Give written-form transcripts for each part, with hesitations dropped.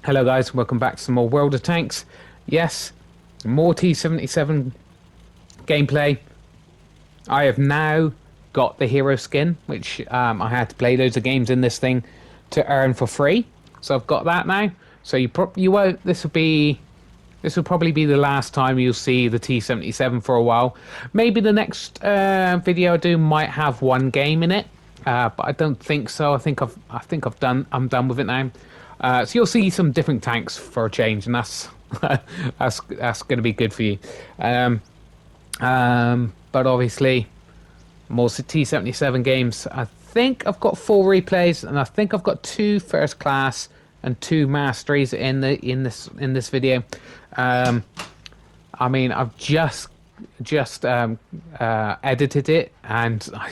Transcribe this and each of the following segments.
Hello guys, welcome back to some more World of Tanks. Yes, more T77 gameplay. I have now got the hero skin, which I had to play loads of games in this thing to earn for free. So I've got that now. So you won't. This will probably be the last time you'll see the T77 for a while. Maybe the next video I do might have one game in it, but I don't think so. I'm done with it now. So you'll see some different tanks for a change, and that's that's going to be good for you. But obviously, more T77 games. I think I've got 4 replays, and I think I've got 2 first class and 2 masteries in this video. I mean, I've just edited it, and I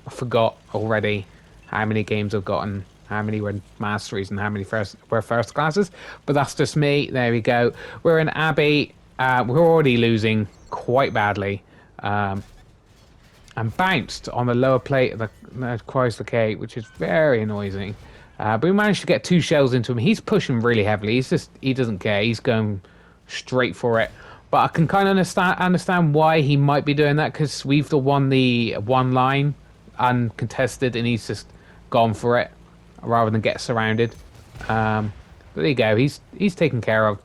forgot already how many games I've gotten, how many were masteries, and how many were first classes. But that's just me. There we go. We're in Abbey. We're already losing quite badly. And bounced on the lower plate of the Chrysler, which is very annoying. But we managed to get 2 shells into him. He's pushing really heavily. He doesn't care. He's going straight for it. But I can kind of understand why he might be doing that, because we've won the one line uncontested, and he's just gone for it rather than get surrounded. But there you go. He's taken care of.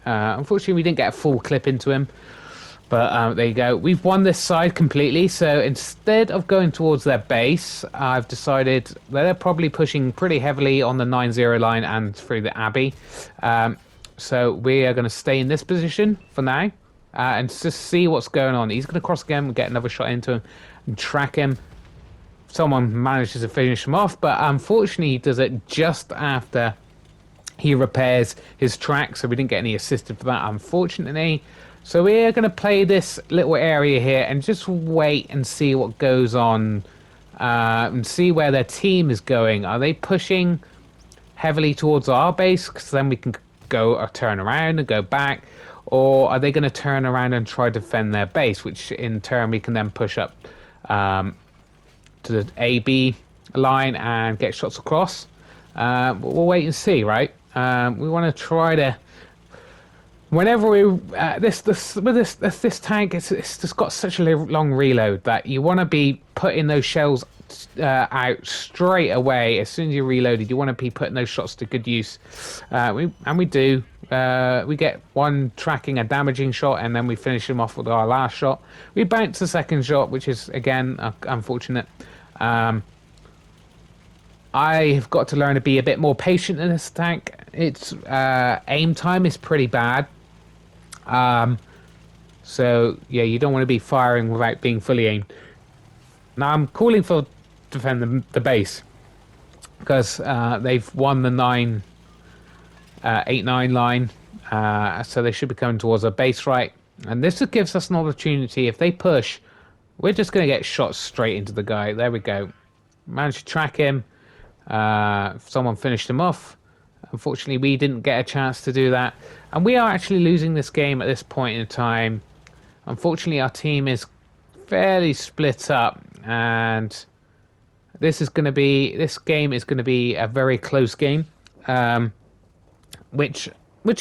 Unfortunately, we didn't get a full clip into him. But there you go. We've won this side completely. So instead of going towards their base, I've decided that they're probably pushing pretty heavily on the 9-0 line and through the Abbey. So we are going to stay in this position for now and just see what's going on. He's going to cross again and get another shot into him and track him. Someone manages to finish him off, but unfortunately he does it just after he repairs his track, so we didn't get any assisted for that, unfortunately. So we're going to play this little area here and just wait and see what goes on and see where their team is going. Are they pushing heavily towards our base, because then we can go or turn around and go back, or are they going to turn around and try to defend their base, which in turn we can then push up to the AB line and get shots across. We'll wait and see, right? We want to try to, whenever we this tank, it's just got such a long reload that you want to be putting those shells out straight away as soon as you're reloaded. You want to be putting those shots to good use, we do. We get one tracking a damaging shot, and then we finish him off with our last shot. We bounce the second shot, which is again unfortunate. I've got to learn to be a bit more patient in this tank. Its aim time is pretty bad. So yeah, you don't want to be firing without being fully aimed. Now I'm calling for defend the base, because they've won the 8-9 line, so they should be coming towards our base, right? And this gives us an opportunity. If they push, we're just going to get shot straight into the guy. There we go. Managed to track him. Someone finished him off. Unfortunately, we didn't get a chance to do that, and we are actually losing this game at this point in time. Unfortunately, our team is fairly split up, and this game is going to be a very close game, which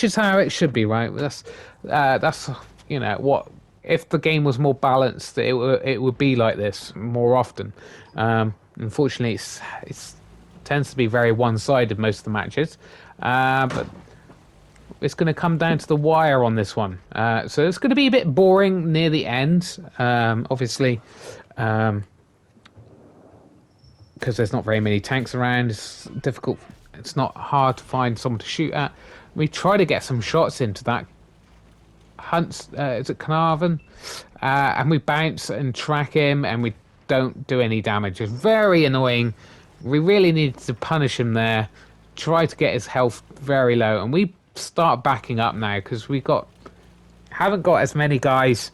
is how it should be, right? That's you know what. If the game was more balanced, it would be like this more often. Unfortunately, it tends to be very one-sided most of the matches, but it's going to come down to the wire on this one. So it's going to be a bit boring near the end, obviously, because there's not very many tanks around. It's difficult. It's not hard to find someone to shoot at. We try to get some shots into that Hunt's, is it Carnarvon? And we bounce and track him, and we don't do any damage. It's very annoying. We really need to punish him there. Try to get his health very low, and we start backing up now because haven't got as many guys,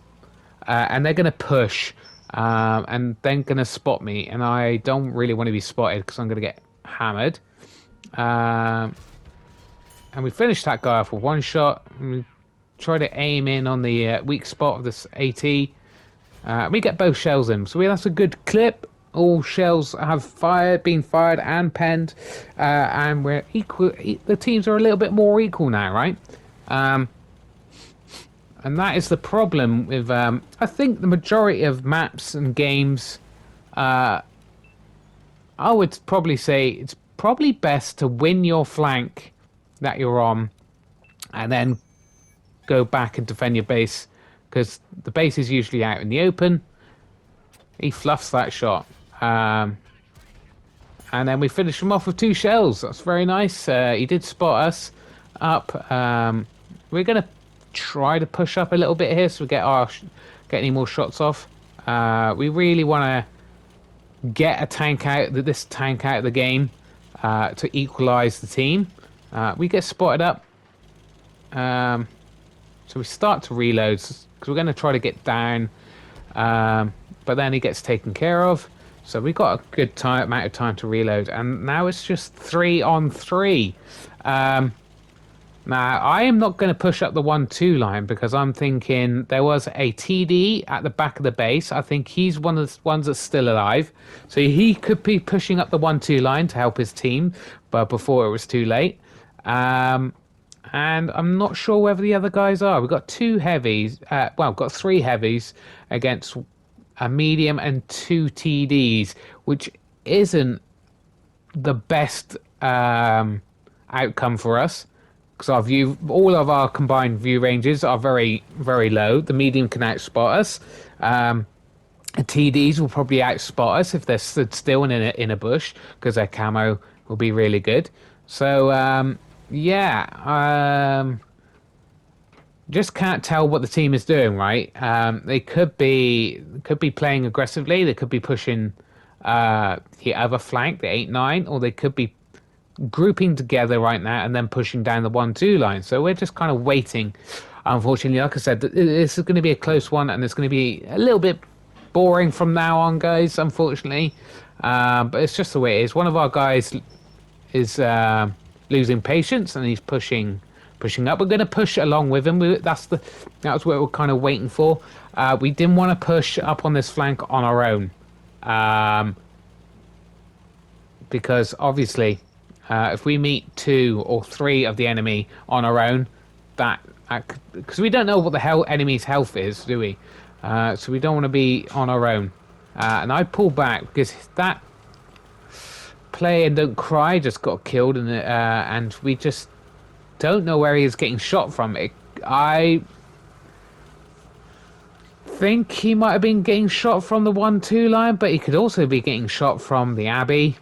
and they're going to push, and then going to spot me, and I don't really want to be spotted because I'm going to get hammered. And we finish that guy off with one shot. We try to aim in on the weak spot of this AT. We get both shells in, so that's a good clip. All shells have been fired and penned, and we're equal. The teams are a little bit more equal now, right? Um, and that is the problem with. I think the majority of maps and games. I would probably say it's probably best to win your flank that you're on, and then go back and defend your base, because the base is usually out in the open. He fluffs that shot. Um, and then we finish him off with 2 shells. That's very nice. He did spot us up. We're going to try to push up a little bit here so we get any more shots off. We really want to get this tank out of the game to equalize the team. We get spotted up. So we start to reload because we're going to try to get down. But then he gets taken care of. So we got a good amount of time to reload. And now it's just 3-on-3. Now, I am not going to push up the 1-2 line because I'm thinking there was a TD at the back of the base. I think he's one of the ones that's still alive. So he could be pushing up the 1-2 line to help his team, but before it was too late. And I'm not sure whether the other guys are. We've got 2 heavies. Got 3 heavies against a medium and 2 TDs, which isn't the best outcome for us. Because all of our combined view ranges are very, very low. The medium can outspot us. TDs will probably outspot us if they're stood still in a bush, because their camo will be really good. So just can't tell what the team is doing, right? They could be playing aggressively. They could be pushing the other flank, the 8-9, or they could be grouping together right now and then pushing down the 1-2 line. So we're just kind of waiting. Unfortunately, like I said, this is going to be a close one, and it's going to be a little bit boring from now on, guys. Unfortunately, but it's just the way it is. One of our guys is losing patience, and he's pushing up. We're going to push along with him. That's what we're kind of waiting for. We didn't want to push up on this flank on our own, because obviously, if we meet 2 or 3 of the enemy on our own, because we don't know what the hell enemy's health is, do we? So we don't want to be on our own. And I pull back because that play and don't cry just got killed, and we just don't know where he is getting shot from. I think he might have been getting shot from the 1-2 line, but he could also be getting shot from the Abbey.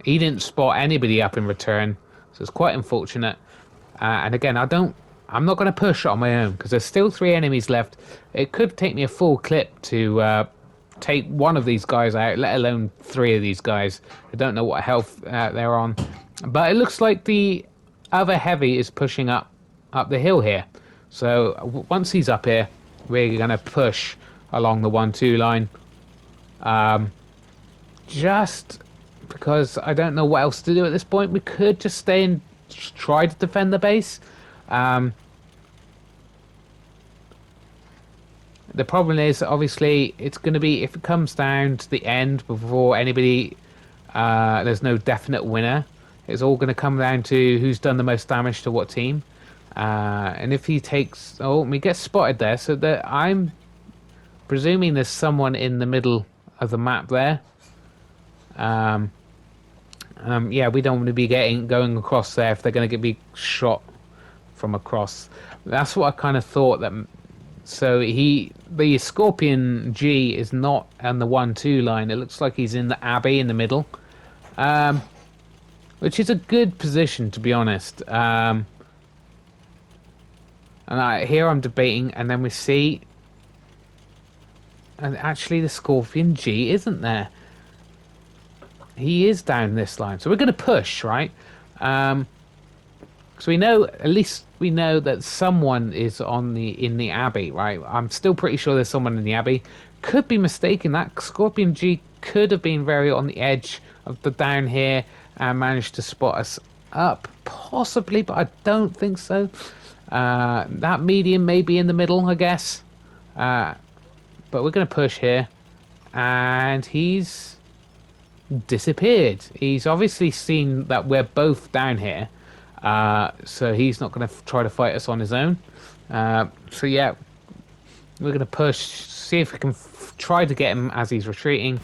He didn't spot anybody up in return, so it's quite unfortunate. And again, I'm not going to push on my own because there's still 3 enemies left. It could take me a full clip to take one of these guys out, let alone 3 of these guys. I don't know what health they're on, but it looks like the other heavy is pushing up the hill here. So once he's up here, we're going to push along the 1-2 line. Just because I don't know what else to do at this point. We could just stay and try to defend the base. The problem is, obviously, it's going to be, if it comes down to the end before anybody, there's no definite winner. It's all going to come down to who's done the most damage to what team. And if he takes... Oh, we get spotted there. So I'm presuming there's someone in the middle of the map there. Yeah, we don't want to be going across there if they're going to be shot from across. That's what I kind of thought. So the Scorpion G is not on the 1-2 line. It looks like he's in the Abbey in the middle, which is a good position, to be honest. And here I'm debating, and then we see, and actually the Scorpion G isn't there. He is down this line, so we're going to push, right? So at least we know that someone is in the Abbey, right? I'm still pretty sure there's someone in the Abbey. Could be mistaken. That Scorpion G could have been very on the edge of the down here and managed to spot us up, possibly, but I don't think so. That medium may be in the middle, I guess. But we're going to push here. and he's disappeared. He's obviously seen that we're both down here, so he's not going to try to fight us on his own. So yeah, we're going to push, see if we can try to get him as he's retreating.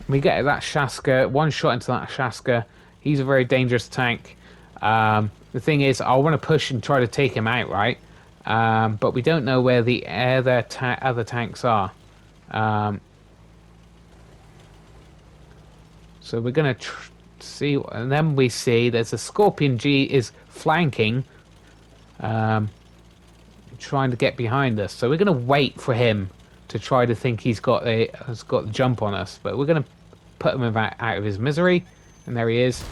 We get that Shaska, one shot into that Shaska. He's a very dangerous tank. The thing is, I want to push and try to take him out, right? But we don't know where the other tanks are. Um, so we're going to see, and then we see there's a Scorpion G is flanking, trying to get behind us. So we're going to wait for him to try to think has got the jump on us. But we're going to put him out of his misery, and there he is.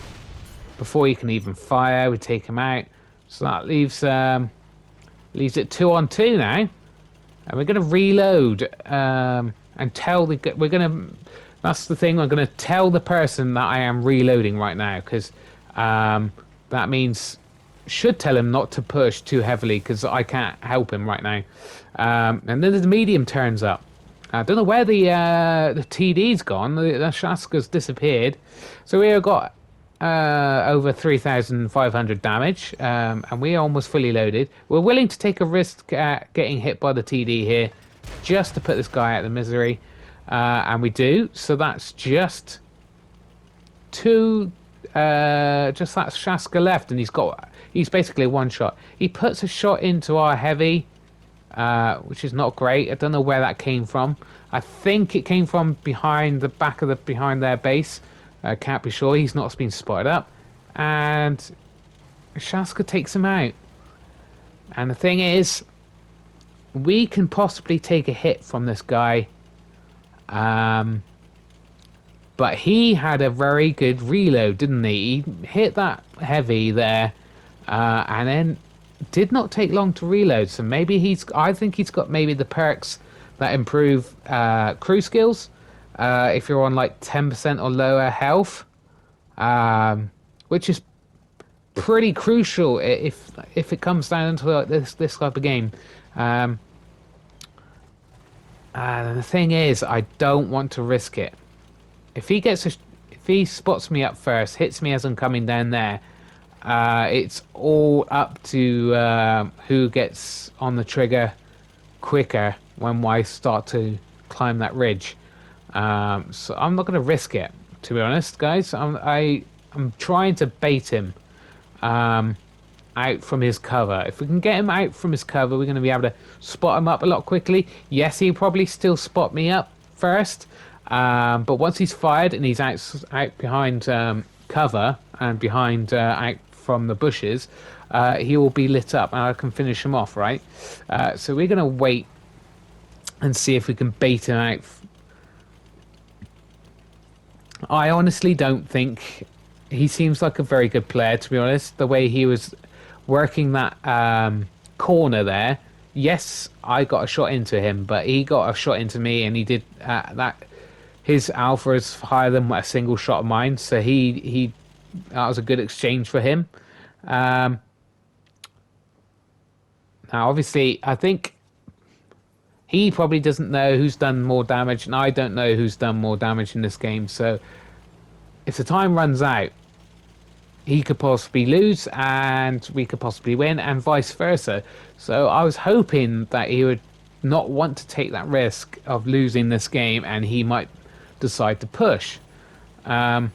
Before he can even fire, we take him out. So that leaves it 2-on-2 now, and we're going to reload and tell the we're going to. That's the thing. I'm going to tell the person that I am reloading right now, because that means should tell him not to push too heavily, because I can't help him right now. And then the medium turns up. I don't know where the TD's gone. The Shaska's disappeared. So we have got over 3,500 damage, and we are almost fully loaded. We're willing to take a risk at getting hit by the TD here, just to put this guy out of the misery, and we do. So that's just just that Shaska left, and he's basically one shot. He puts a shot into our heavy, which is not great. I don't know where that came from. I think it came from behind their base. Can't be sure. He's not been spotted up, and Shaska takes him out. And the thing is, we can possibly take a hit from this guy, but he had a very good reload, didn't he? He hit that heavy there, and then did not take long to reload. So maybe I think he's got maybe the perks that improve crew skills. If you're on like 10% or lower health, which is pretty crucial if it comes down to like this type of game. And the thing is, I don't want to risk it. If he spots me up first, hits me as I'm coming down there, it's all up to who gets on the trigger quicker when I start to climb that ridge. So I'm not going to risk it, to be honest, guys. I'm trying to bait him out from his cover. If we can get him out from his cover, we're going to be able to spot him up a lot quickly. Yes, he'll probably still spot me up first, but once he's fired and he's out behind cover and behind out from the bushes, he will be lit up and I can finish him off, right? So we're going to wait and see if we can bait him out. I honestly don't think he seems like a very good player, to be honest. The way he was working that corner there. Yes, I got a shot into him, but he got a shot into me, and he did that. His alpha is higher than a single shot of mine, so that was a good exchange for him. Now, obviously, I think he probably doesn't know who's done more damage, and I don't know who's done more damage in this game. So if the time runs out, he could possibly lose and we could possibly win, and vice versa. So I was hoping that he would not want to take that risk of losing this game, and he might decide to push. So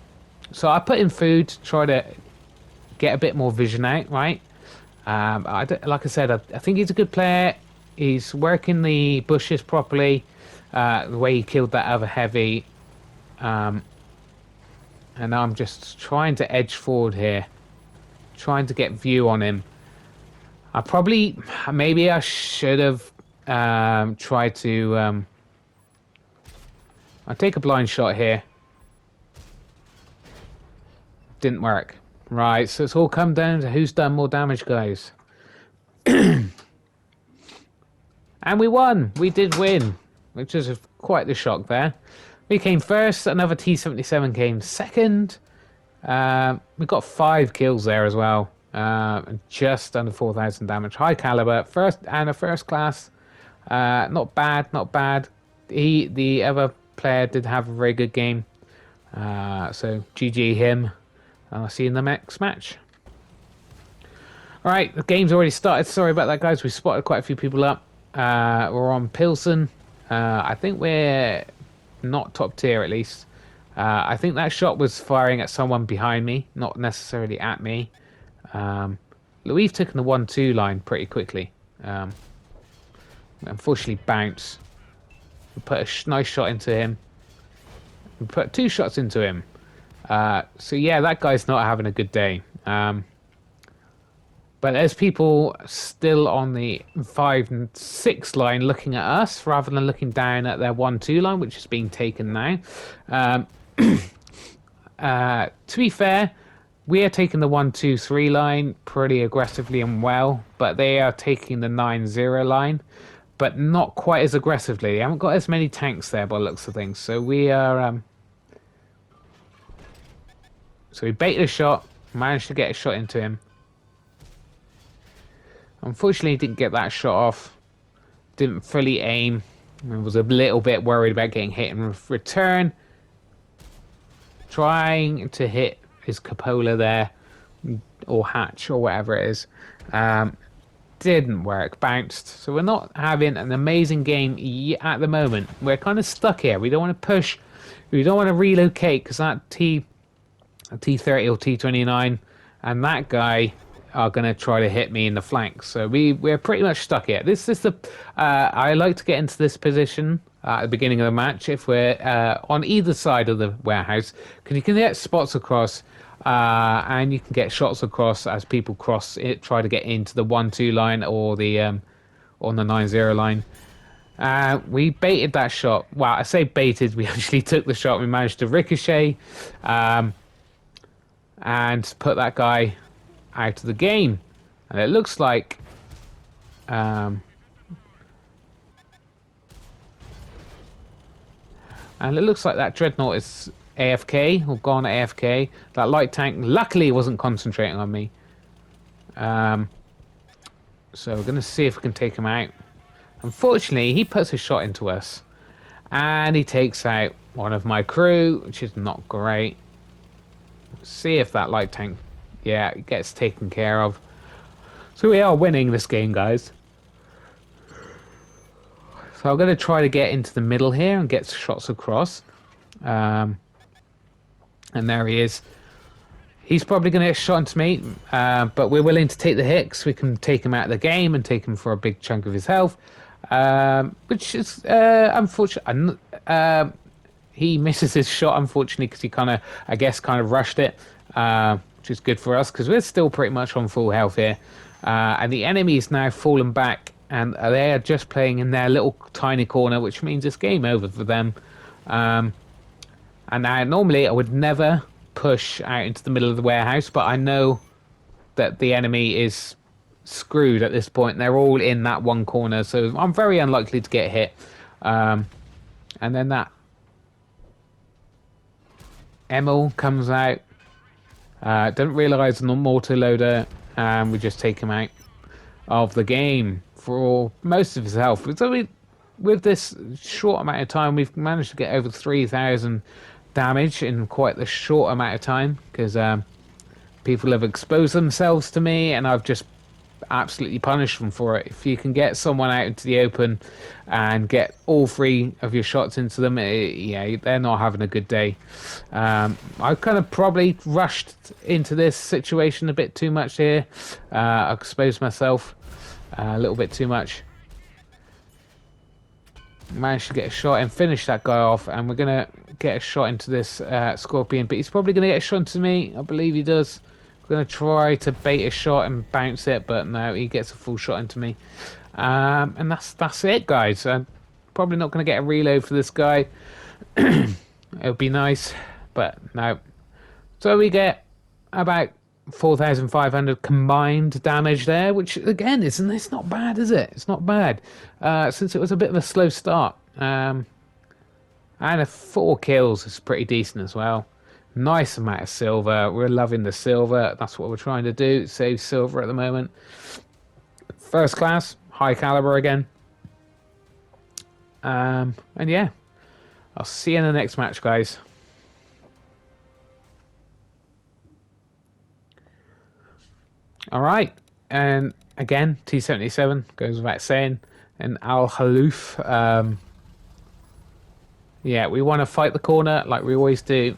I put in food to try to get a bit more vision out, right? Like I said, I think he's a good player. He's working the bushes properly, the way he killed that other heavy. And I'm just trying to edge forward here, trying to get view on him. Maybe I should have tried to. I'll take a blind shot here. Didn't work. Right, so it's all come down to who's done more damage, guys. And we won. We did win, which is quite the shock there. We came first. Another T77 came second. We got 5 kills there as well. Just under 4,000 damage. High caliber. First class. Not bad, not bad. The other player did have a very good game. So GG him. I'll see you in the next match. All right, the game's already started. Sorry about that, guys. We spotted quite a few people up. We're on Pilsen. I think we're not top tier, at least. I think that shot was firing at someone behind me, not necessarily at me. We've taken the 1-2 line pretty quickly. Unfortunately, bounce. We put a nice shot into him. We put 2 shots into him. So yeah, that guy's not having a good day. But there's people still on the 5 and 6 line looking at us rather than looking down at their 1-2 line, which is being taken now. To be fair, we are taking the 1-2-3 line pretty aggressively and well, but they are taking the 9-0 line, but not quite as aggressively. They haven't got as many tanks there by the looks of things. So we are... So we baited a shot, managed to get a shot into him. Unfortunately, didn't get that shot off. Didn't fully aim. I was a little bit worried about getting hit in return. Trying to hit his cupola there, or hatch, or whatever it is. Didn't work. Bounced. So we're not having an amazing game at the moment. We're kind of stuck here. We don't want to push. We don't want to relocate because that T30 or T29 and that guy are going to try to hit me in the flanks. So we're pretty much stuck here. This is the... I like to get into this position at the beginning of the match if we're on either side of the warehouse, because you can get spots across and you can get shots across as people cross it, try to get into the 1-2 line or the on the 9-0 line. We baited that shot. Well, I say baited. We actually took the shot. We managed to ricochet and put that guy out of the game. And it looks like that Dreadnought is AFK, or gone AFK. That light tank, luckily, wasn't concentrating on me. So we're going to see if we can take him out. Unfortunately, he puts a shot into us. And he takes out one of my crew, which is not great. Let's see if that light tank, yeah, gets taken care of. So we are winning this game, guys. So I'm going to try to get into the middle here and get shots across. And there he is. He's probably going to get shot into me, but we're willing to take the hit because we can take him out of the game and take him for a big chunk of his health, which is unfortunate. He misses his shot, unfortunately, because he kind of rushed it, which is good for us because we're still pretty much on full health here. And the enemy is now fallen back, and they are just playing in their little tiny corner, which means it's game over for them. And now, normally, I would never push out into the middle of the warehouse, but I know that the enemy is screwed at this point. They're all in that one corner, so I'm very unlikely to get hit. And then that Emil comes out. Don't realise the mortar loader, and we just take him out of the game for most of his health. So with this short amount of time, we've managed to get over 3,000 damage in quite the short amount of time, because people have exposed themselves to me and I've just absolutely punished them for it. If you can get someone out into the open and get all 3 of your shots into them, yeah, they're not having a good day. I kind of probably rushed into this situation a bit too much here. I exposed myself a little bit too much. Managed to get a shot and finish that guy off, and we're gonna get a shot into this Scorpion, but he's probably gonna get a shot into me. I believe he does. We're gonna try to bait a shot and bounce it, but no, he gets a full shot into me. And that's it, guys. I'm probably not gonna get a reload for this guy. It would be nice, but no. So we get about 4,500 combined damage there, which again it's not bad, is it? It's not bad, since it was a bit of a slow start. And 4 kills is pretty decent as well. Nice amount of silver. We're loving the silver. That's what we're trying to do, save silver at the moment. First class, high caliber again. And yeah, I'll see you in the next match, guys. All right, and again, T77 goes without saying, and Al Haloof. Yeah, we want to fight the corner like we always do.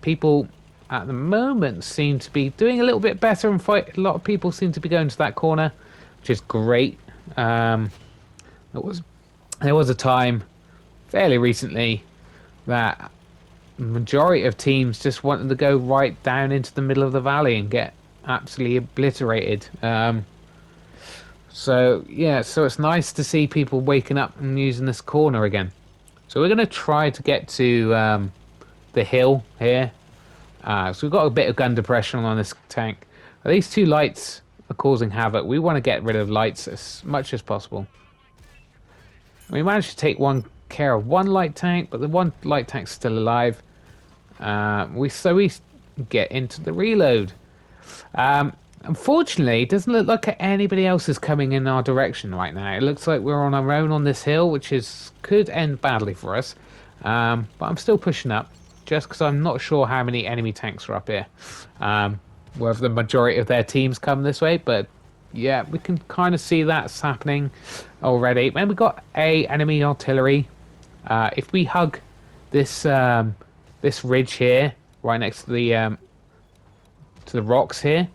People at the moment seem to be doing a little bit better and fight. A lot of people seem to be going to that corner, which is great. It was there was a time fairly recently that the majority of teams just wanted to go right down into the middle of the valley and get absolutely obliterated. So yeah, so it's nice to see people waking up and using this corner again. So we're going to try to get to the hill here. So we've got a bit of gun depression on this tank. These two lights are causing havoc. We want to get rid of lights as much as possible. We managed to take care of one light tank, but the one light tank's still alive. We get into the reload. Unfortunately, it doesn't look like anybody else is coming in our direction right now. It looks like we're on our own on this hill, which could end badly for us. But I'm still pushing up, just because I'm not sure how many enemy tanks are up here. Whether the majority of their teams come this way, but yeah, we can kind of see that's happening already. And we've got enemy artillery. If we hug this this ridge here, right next to the rocks here,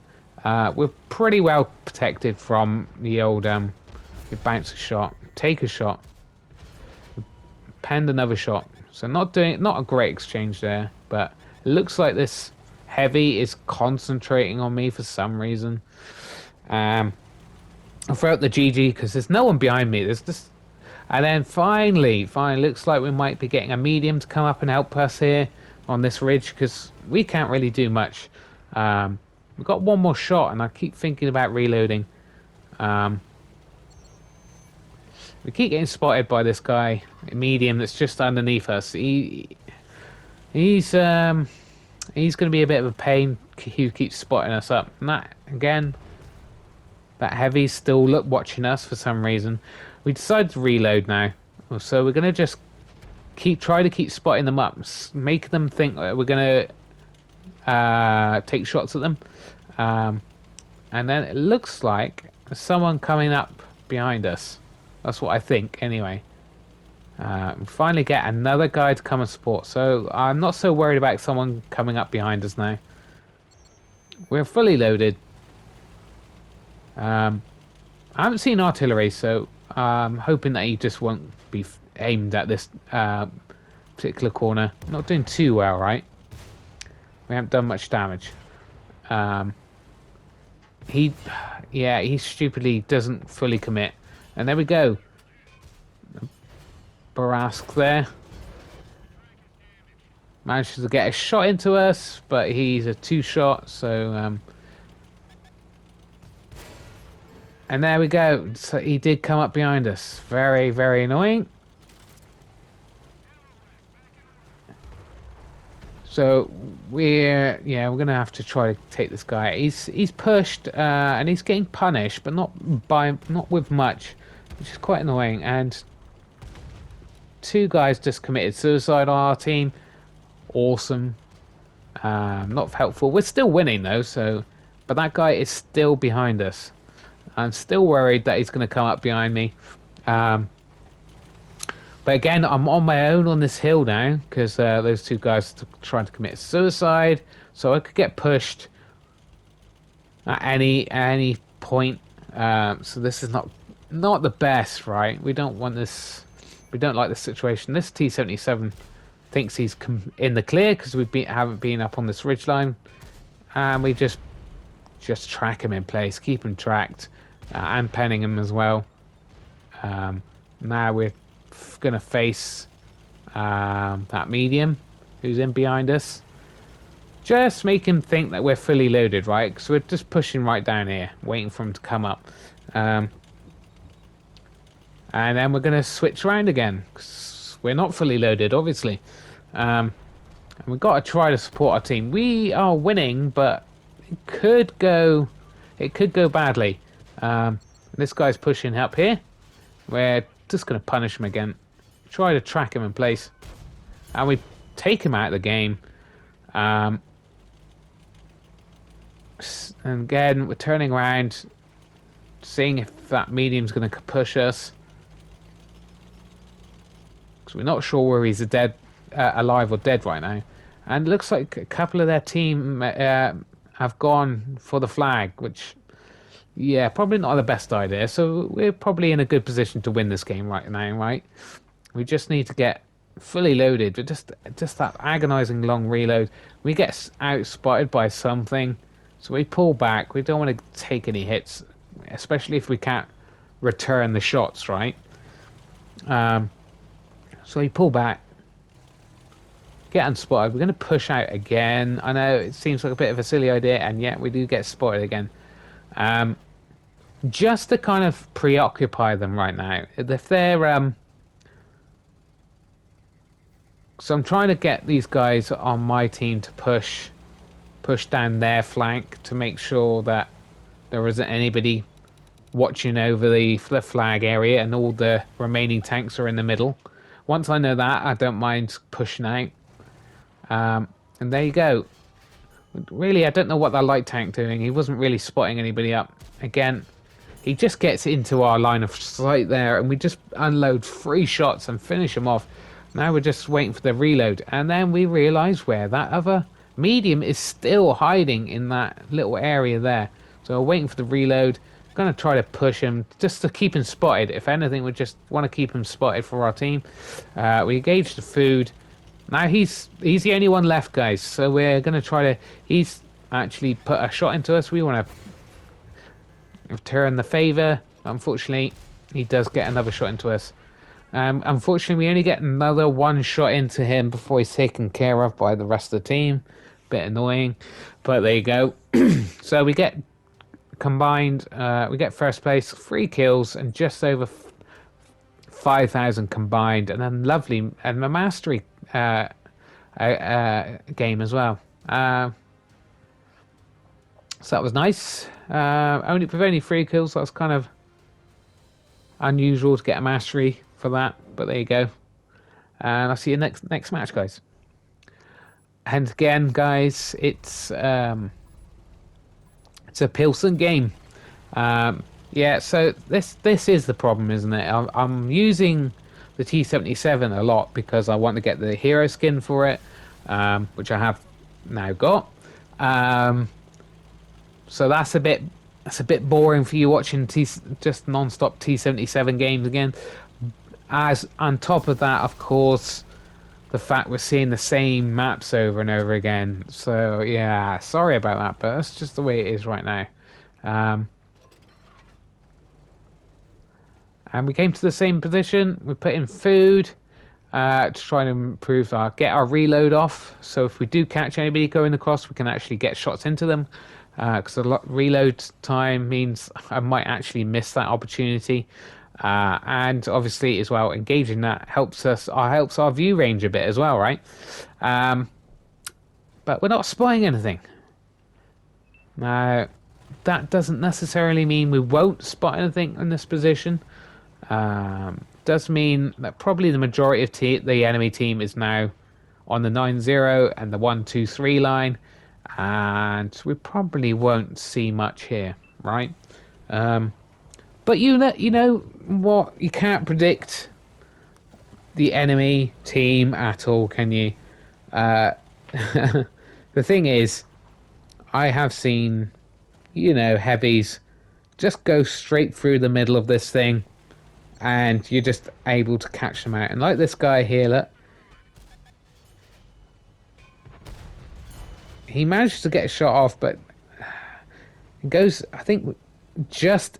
we're pretty well protected from the old bounce a shot, take a shot, penned another shot. So not a great exchange there, but it looks like this heavy is concentrating on me for some reason. I'll throw out the GG because there's no one behind me. There's just, and then finally, looks like we might be getting a medium to come up and help us here on this ridge because we can't really do much. We've got one more shot, and I keep thinking about reloading. We keep getting spotted by this guy, a medium that's just underneath us. He's going to be a bit of a pain. Who keeps spotting us up? And that again, that heavy's still watching us for some reason. We decided to reload now, so we're going to just try to keep spotting them up, make them think that we're going to take shots at them. And then it looks like there's someone coming up behind us. That's what I think, anyway. We finally get another guy to come and support, so I'm not so worried about someone coming up behind us now. We're fully loaded. I haven't seen artillery, so I'm hoping that he just won't be aimed at this particular corner. Not doing too well, right? We haven't done much damage. He stupidly doesn't fully commit. And there we go. Barask there. Manages to get a shot into us, but he's a two-shot, so... And there we go. So he did come up behind us. Very, very annoying. So we're gonna have to try to take this guy. He's pushed and he's getting punished, but not with much, which is quite annoying. And two guys just committed suicide on our team. Awesome. Not helpful. We're still winning though, but that guy is still behind us. I'm still worried that he's going to come up behind me. But again, I'm on my own on this hill now because those two guys are trying to commit suicide. So I could get pushed at any point. So this is not the best, right? We don't want this. We don't like this situation. This T77 thinks he's in the clear because haven't been up on this ridgeline, and we just track him in place, keep him tracked, and penning him as well. Now we're going to face that medium who's in behind us. Just make him think that we're fully loaded, right? So we're just pushing right down here, waiting for him to come up. And then we're going to switch around again, because we're not fully loaded, obviously. And we've got to try to support our team. We are winning, but it could go badly. This guy's pushing up here. We're just going to punish him again. Try to track him in place. and we take him out of the game. Um, and again, we're turning around, seeing if that medium's going to push us. Because we're not sure where he's alive or dead right now. And it looks like a couple of their team have gone for the flag, which, yeah, probably not the best idea. So we're probably in a good position to win this game right now, right? We just need to get fully loaded, but just that agonizing long reload. We get out spotted by something, so we pull back. We don't want to take any hits, especially if we can't return the shots, right? So we pull back, get unspotted. We're going to push out again. I know it seems like a bit of a silly idea, and yet we do get spotted again. Just to kind of preoccupy them right now. If they're so I'm trying to get these guys on my team to push down their flank to make sure that there isn't anybody watching over the flag area and all the remaining tanks are in the middle. Once I know that, I don't mind pushing out. And there you go. Really, I don't know what that light tank doing. He wasn't really spotting anybody up. Again, he just gets into our line of sight there, and we just unload 3 shots and finish him off. Now we're just waiting for the reload, and then we realise where that other medium is still hiding in that little area there. So we're waiting for the reload. Going to try to push him just to keep him spotted. If anything, we just want to keep him spotted for our team. We engage the food. Now he's the only one left, guys. So we're going to try to... He's actually put a shot into us. We want to return the favour. Unfortunately, he does get another shot into us. Unfortunately, we only get another 1 shot into him before he's taken care of by the rest of the team. Bit annoying, but there you go. So we get combined, we get first place, 3 kills, and just over 5,000 combined, and then lovely, and a mastery game as well. So that was nice. With only 3 kills, that's kind of unusual to get a mastery for that, but there you go. And I'll see you next match, guys. And again, guys, it's a Pilsen game. Yeah, so this is the problem, isn't it? I'm using the T77 a lot because I want to get the hero skin for it, which I have now got. So that's a bit boring for you watching just non-stop T77 games again. As on top of that, of course, the fact we're seeing the same maps over and over again. So yeah, sorry about that, but that's just the way it is right now. And we came to the same position. We put in food to try and get our reload off. So if we do catch anybody going across, we can actually get shots into them. Because a lot reload time means I might actually miss that opportunity. And obviously as well, engaging that helps our view range a bit as well, right? But we're not spying anything. Now, that doesn't necessarily mean we won't spot anything in this position. Does mean that probably the majority of the enemy team is now on the 9-0 and the 1-2-3 line, and we probably won't see much here, right? But you know what? You can't predict the enemy team at all, can you? The thing is, I have seen, heavies just go straight through the middle of this thing, and you're just able to catch them out. And like this guy here, look. He managed to get a shot off, but it goes, I think, just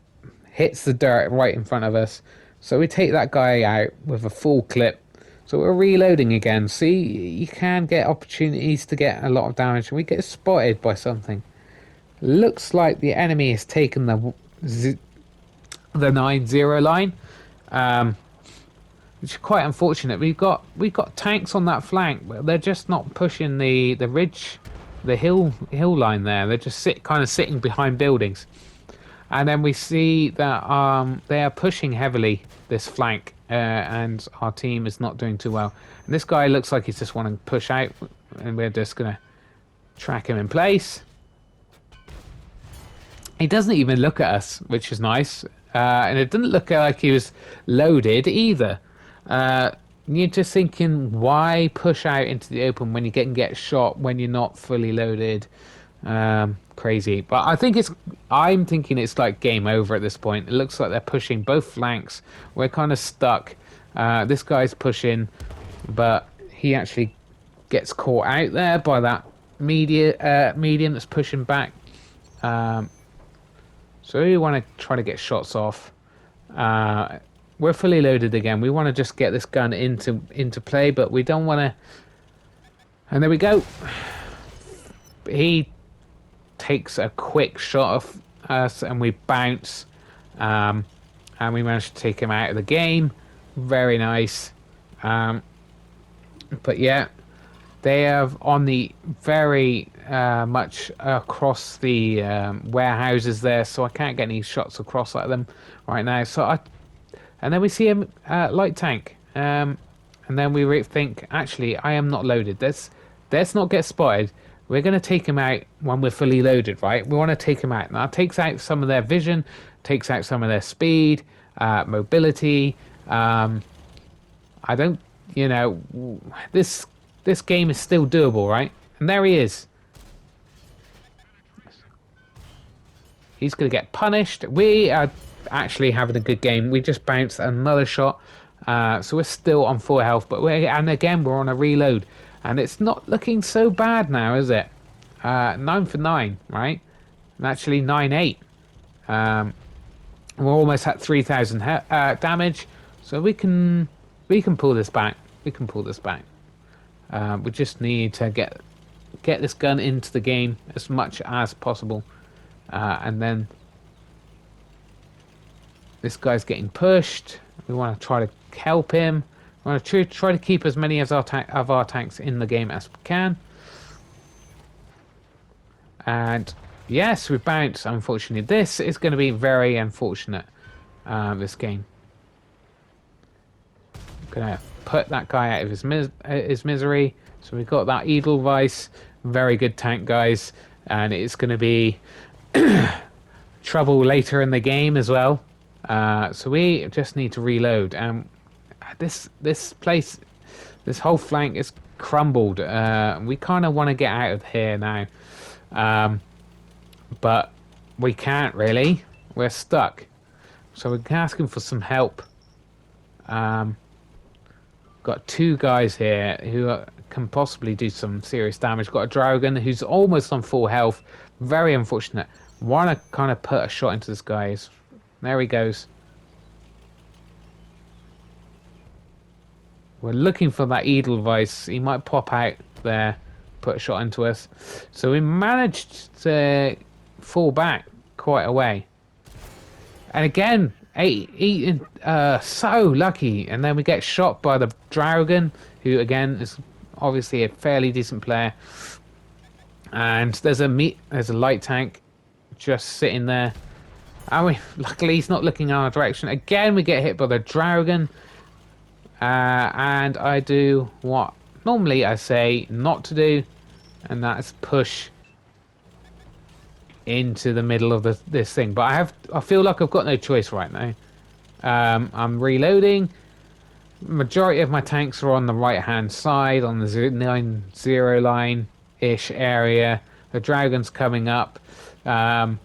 hits the dirt right in front of us. So we take that guy out with a full clip. So we're reloading again. See, you can get opportunities to get a lot of damage, and we get spotted by something. Looks like the enemy has taken the 9-0 line, which is quite unfortunate. We've got tanks on that flank, but they're just not pushing the ridge, the hill line there. They're just kind of sitting behind buildings. And then we see that they are pushing heavily this flank, and our team is not doing too well. And this guy looks like he's just wanting to push out, and we're just gonna track him in place. He doesn't even look at us, which is nice. And it didn't look like he was loaded either. Uh, you're just thinking, why push out into the open when you can get shot when you're not fully loaded? Crazy. But I'm thinking it's like game over at this point. It looks like they're pushing both flanks. We're kind of stuck. This guy's pushing, but he actually gets caught out there by that medium that's pushing back. So we want to try to get shots off. We're fully loaded again. We want to just get this gun into play, but we don't want to. And there we go. He takes a quick shot of us, and we bounce. And we managed to take him out of the game. Very nice. But yeah, they have on the very much across the warehouses there, so I can't get any shots across at them right now. And then we see him light tank, and then we think, actually, I am not loaded. Let's not get spotted. We're going to take him out when we're fully loaded, right? We want to take him out. Now, it takes out some of their vision, takes out some of their speed, mobility. I don't, this game is still doable, right? And there he is. He's going to get punished. We are actually having a good game. We just bounced another shot. So we're still on full health. And again, we're on a reload. And it's not looking so bad now, is it? 9 for 9, right? And actually 9-8. We're almost at 3,000 damage. So we can pull this back. We can pull this back. We just need to get this gun into the game as much as possible. And then this guy's getting pushed. We want to try to help him. We want to try to keep as many of our tanks in the game as we can. And yes, we bounce. Unfortunately, this is going to be very unfortunate. This game. I'm gonna put that guy out of his misery. So we've got that Edelweiss. Very good tank, guys. And it's going to be trouble later in the game as well. So we just need to reload. This place, this whole flank is crumbled. We kind of want to get out of here now. But we can't really. We're stuck. So we're asking for some help. Got two guys here who can possibly do some serious damage. Got a Dragon who's almost on full health. Very unfortunate. Want to kind of put a shot into this guy. There he goes. We're looking for that Edelweiss. He might pop out there, put a shot into us. So we managed to fall back quite a way. And again, so lucky. And then we get shot by the Dragon, who again is obviously a fairly decent player. And there's a light tank just sitting there. Luckily he's not looking in our direction. Again, we get hit by the Dragon. And I do what normally I say not to do, and that's push into the middle of this thing. But I feel like I've got no choice right now. I'm reloading. Majority of my tanks are on the right hand side, on the 9-0 line-ish area. The Dragon's coming up. And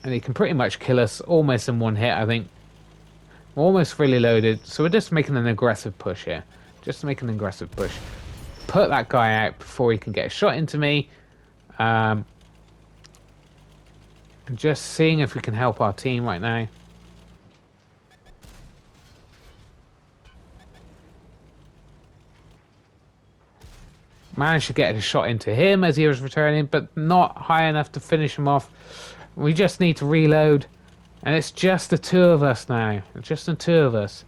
he can pretty much kill us almost in one hit, I think. We're almost fully loaded, so we're just making an aggressive push here. Just making an aggressive push. Put that guy out before he can get a shot into me. And just seeing if we can help our team right now. Managed to get a shot into him as he was returning, but not high enough to finish him off. We just need to reload. And it's just the two of us now. Just the two of us.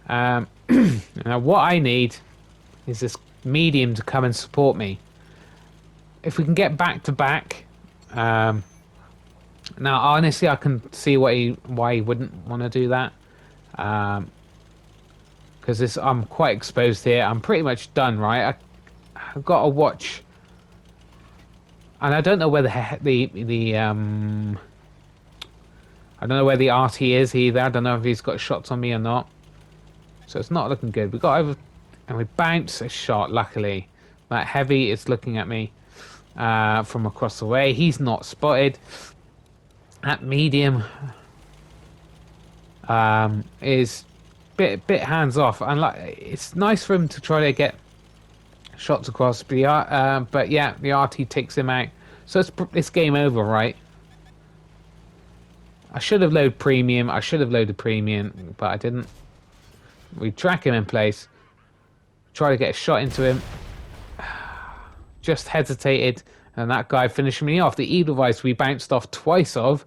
Now what I need is this medium to come and support me. If we can get back to back. Now honestly I can see why he wouldn't want to do that. because this I'm quite exposed here. I'm pretty much done, right? I've got to watch, and I don't know where the I don't know where the RT is either. I don't know if he's got shots on me or not. So it's not looking good. We got over, and we bounce a shot. Luckily, that heavy is looking at me from across the way. He's not spotted. At medium is bit hands off, and like it's nice for him to try to get shots across. But yeah, the RT takes him out. So it's game over, right? I should have loaded premium. I should have loaded premium, but I didn't. We track him in place. Try to get a shot into him. Just hesitated, and that guy finished me off. The Edelweiss we bounced off twice of.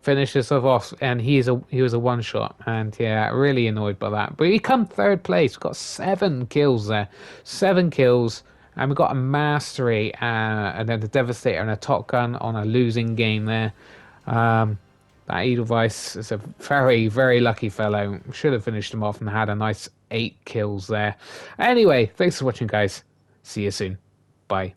Finished us off, and he was a one shot, and yeah, really annoyed by that. But he come third place. We got 7 kills there, 7 kills, and we got a mastery, and then the Devastator and a Top Gun on a losing game there. That Edelweiss is a very, very lucky fellow. Should have finished him off and had a nice 8 kills there. Anyway, thanks for watching, guys. See you soon. Bye.